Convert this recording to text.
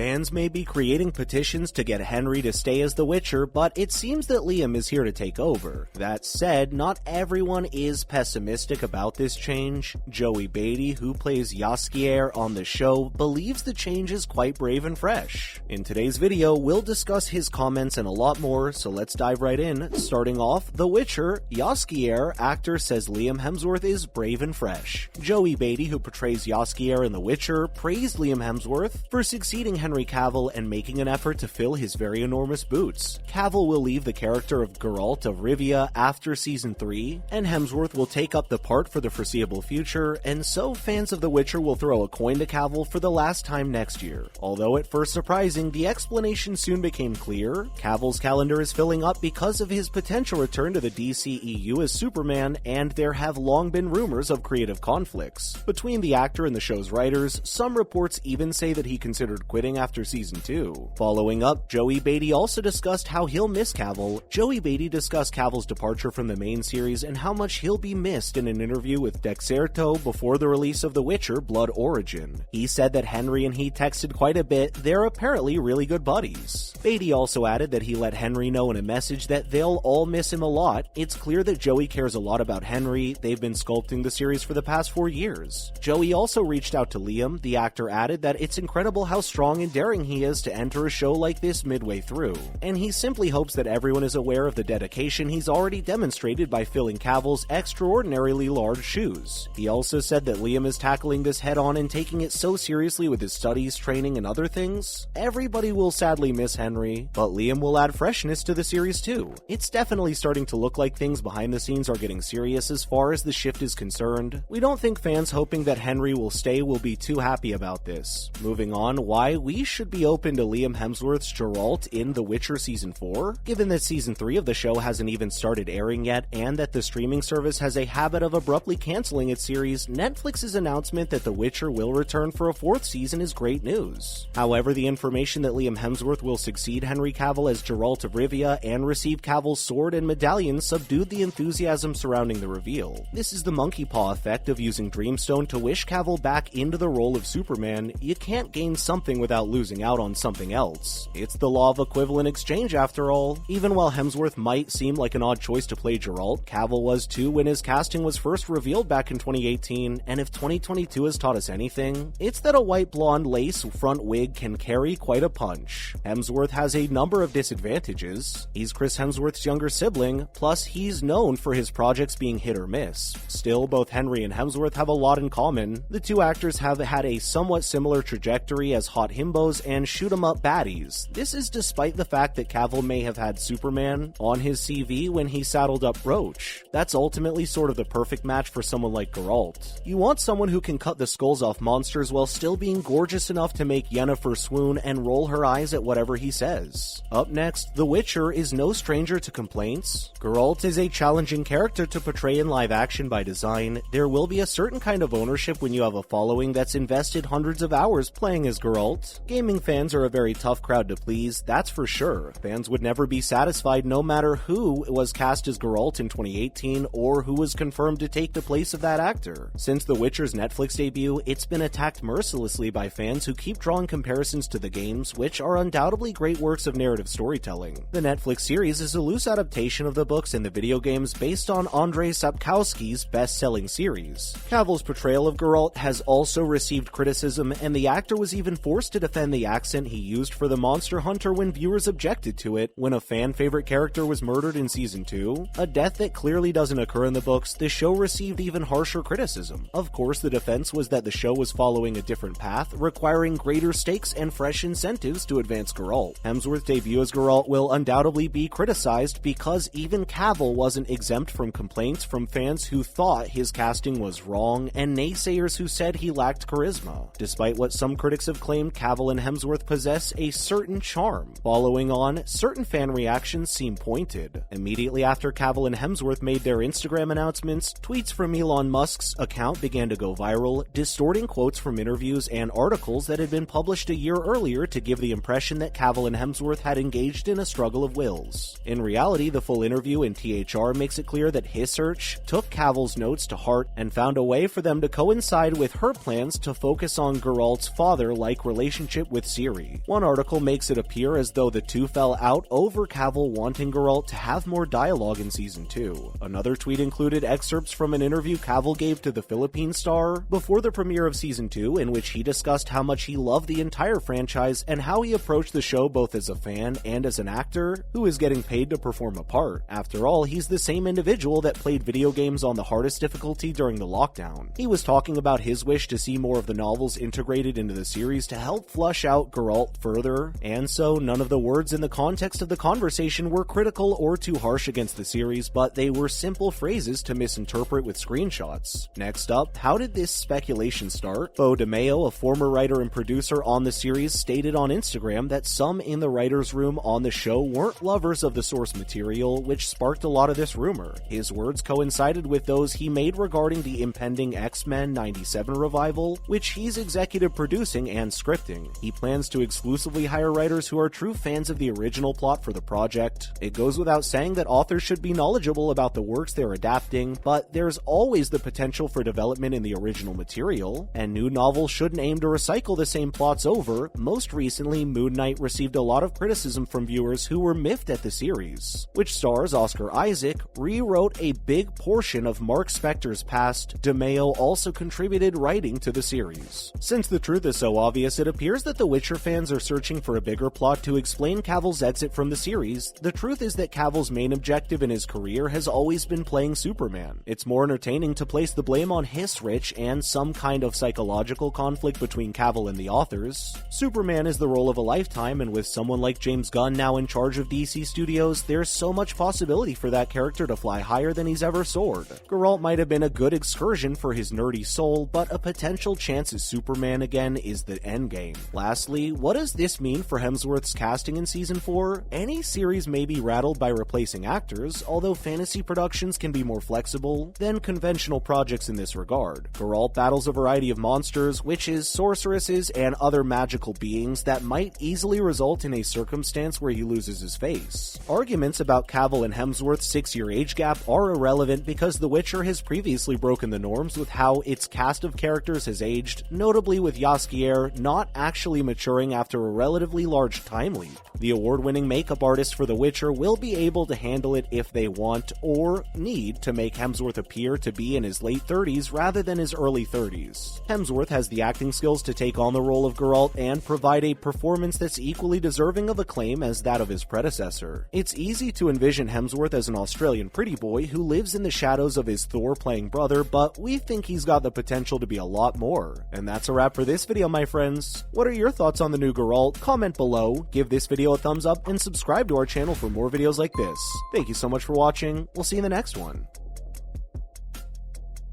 Fans may be creating petitions to get Henry to stay as the Witcher, but it seems that Liam is here to take over. That said, not everyone is pessimistic about this change. Joey Batey, who plays Jaskier on the show, believes the change is quite brave and fresh. In today's video, we'll discuss his comments and a lot more, so let's dive right in. Starting off, The Witcher, Jaskier, actor says Liam Hemsworth is brave and fresh. Joey Batey, who portrays Jaskier in The Witcher, praised Liam Hemsworth for succeeding Henry Cavill and making an effort to fill his very enormous boots. Cavill will leave the character of Geralt of Rivia after season 3, and Hemsworth will take up the part for the foreseeable future, and so fans of The Witcher will throw a coin to Cavill for the last time next year. Although at first surprising, the explanation soon became clear. Cavill's calendar is filling up because of his potential return to the DCEU as Superman, and there have long been rumors of creative conflicts between the actor and the show's writers. Some reports even say that he considered quitting after season 2. Following up, Joey Batey also discussed how he'll miss Cavill. Joey Batey discussed Cavill's departure from the main series and how much he'll be missed in an interview with Dexerto before the release of The Witcher Blood Origin. He said that Henry and he texted quite a bit. They're apparently really good buddies. Batey also added that he let Henry know in a message that they'll all miss him a lot. It's clear that Joey cares a lot about Henry. They've been sculpting the series for the past 4 years. Joey also reached out to Liam. The actor added that it's incredible how strong and daring he is to enter a show like this midway through, and he simply hopes that everyone is aware of the dedication he's already demonstrated by filling Cavill's extraordinarily large shoes. He also said that Liam is tackling this head-on and taking it so seriously with his studies, training, and other things. Everybody will sadly miss Henry, but Liam will add freshness to the series too. It's definitely starting to look like things behind the scenes are getting serious as far as the shift is concerned. We don't think fans hoping that Henry will stay will be too happy about this. Moving on, why we should be open to Liam Hemsworth's Geralt in The Witcher Season 4? Given that Season 3 of the show hasn't even started airing yet, and that the streaming service has a habit of abruptly canceling its series, Netflix's announcement that The Witcher will return for a 4th season is great news. However, the information that Liam Hemsworth will succeed Henry Cavill as Geralt of Rivia and receive Cavill's sword and medallion subdued the enthusiasm surrounding the reveal. This is the monkey paw effect of using Dreamstone to wish Cavill back into the role of Superman. You can't gain something without losing out on something else. It's the law of equivalent exchange after all. Even while Hemsworth might seem like an odd choice to play Geralt, Cavill was too when his casting was first revealed back in 2018, and if 2022 has taught us anything, it's that a white blonde lace front wig can carry quite a punch. Hemsworth has a number of disadvantages. He's Chris Hemsworth's younger sibling, plus he's known for his projects being hit or miss. Still, both Henry and Hemsworth have a lot in common. The two actors have had a somewhat similar trajectory as hot himbos and shoot-'em-up baddies. This is despite the fact that Cavill may have had Superman on his CV when he saddled up Roach. That's ultimately sort of the perfect match for someone like Geralt. You want someone who can cut the skulls off monsters while still being gorgeous enough to make Yennefer swoon and roll her eyes at whatever he says. Up next, The Witcher is no stranger to complaints. Geralt is a challenging character to portray in live action by design. There will be a certain kind of ownership when you have a following that's invested hundreds of hours playing as Geralt. Gaming fans are a very tough crowd to please, that's for sure. Fans would never be satisfied no matter who was cast as Geralt in 2018 or who was confirmed to take the place of that actor. Since The Witcher's Netflix debut, it's been attacked mercilessly by fans who keep drawing comparisons to the games, which are undoubtedly great works of narrative storytelling. The Netflix series is a loose adaptation of the books and the video games based on Andrzej Sapkowski's best-selling series. Cavill's portrayal of Geralt has also received criticism, and the actor was even forced to defend the accent he used for the monster hunter when viewers objected to it. When a fan-favorite character was murdered in Season 2, a death that clearly doesn't occur in the books, the show received even harsher criticism. Of course, the defense was that the show was following a different path, requiring greater stakes and fresh incentives to advance Geralt. Hemsworth's debut as Geralt will undoubtedly be criticized because even Cavill wasn't exempt from complaints from fans who thought his casting was wrong and naysayers who said he lacked charisma. Despite what some critics have claimed, Cavill and Hemsworth possess a certain charm. Following on, certain fan reactions seem pointed. Immediately after Cavill and Hemsworth made their Instagram announcements, tweets from Elon Musk's account began to go viral, distorting quotes from interviews and articles that had been published a year earlier to give the impression that Cavill Cavill and Hemsworth had engaged in a struggle of wills. In reality, the full interview in THR makes it clear that his search took Cavill's notes to heart and found a way for them to coincide with her plans to focus on Geralt's father-like relationship with Ciri. One article makes it appear as though the two fell out over Cavill wanting Geralt to have more dialogue in Season 2. Another tweet included excerpts from an interview Cavill gave to the Philippine Star before the premiere of Season 2, in which he discussed how much he loved the entire franchise and how he approached the show both as a fan and as an actor who is getting paid to perform a part. After all, he's the same individual that played video games on the hardest difficulty during the lockdown. He was talking about his wish to see more of the novels integrated into the series to help flush out Geralt further, and so none of the words in the context of the conversation were critical or too harsh against the series, but they were simple phrases to misinterpret with screenshots. Next up, how did this speculation start? Bo DeMeo, a former writer and producer on the series, stated on Instagram that some in the writer's room on the show weren't lovers of the source material, which sparked a lot of this rumor. His words coincided with those he made regarding the impending X-Men 97 revival, which he's executive producing and scripting. He plans to exclusively hire writers who are true fans of the original plot for the project. It goes without saying that authors should be knowledgeable about the works they're adapting, but there's always the potential for development in the original material, and new novels shouldn't aim to recycle the same plots over. Most recently, Moon Knight received a lot of criticism from viewers who were miffed at the series, which stars Oscar Isaac, rewrote a big portion of Mark Spector's past. DeMeo also contributed writing to the series. Since the truth is so obvious, it appears that the Witcher fans are searching for a bigger plot to explain Cavill's exit from the series. The truth is that Cavill's main objective in his career has always been playing Superman. It's more entertaining to place the blame on Hissrich and some kind of psychological conflict between Cavill and the authors. Superman is the role of a lifetime, and with someone like James Gunn now in charge of DC Studios, there's so much possibility for that character to fly higher than he's ever soared. Geralt might have been a good excursion for his nerdy soul, but a potential chance as Superman again is the endgame. Lastly, what does this mean for Hemsworth's casting in Season 4? Any series may be rattled by replacing actors, although fantasy productions can be more flexible than conventional projects in this regard. Geralt battles a variety of monsters, witches, sorceresses, and other magical beings that might easily result in a circumstance where he loses his face. Arguments about Cavill and Hemsworth's 6-year age gap are irrelevant because The Witcher has previously broken the norms with how its cast of characters has aged, notably with Jaskier not actually maturing after a relatively large time leap. The award-winning makeup artist for The Witcher will be able to handle it if they want or need to make Hemsworth appear to be in his late 30s rather than his early 30s. Hemsworth has the acting skills to take on the role of Geralt and provide a performance that's equally deserving of acclaim as that of his predecessor. It's easy to envision Hemsworth as an Australian pretty boy who lives in the shadows of his Thor-playing brother, but we think he's got the potential to be a lot more. And that's a wrap for this video, my friends. What are your thoughts on the new Geralt? Comment below, give this video a thumbs up, and subscribe to our channel for more videos like this. Thank you so much for watching. We'll see you in the next one.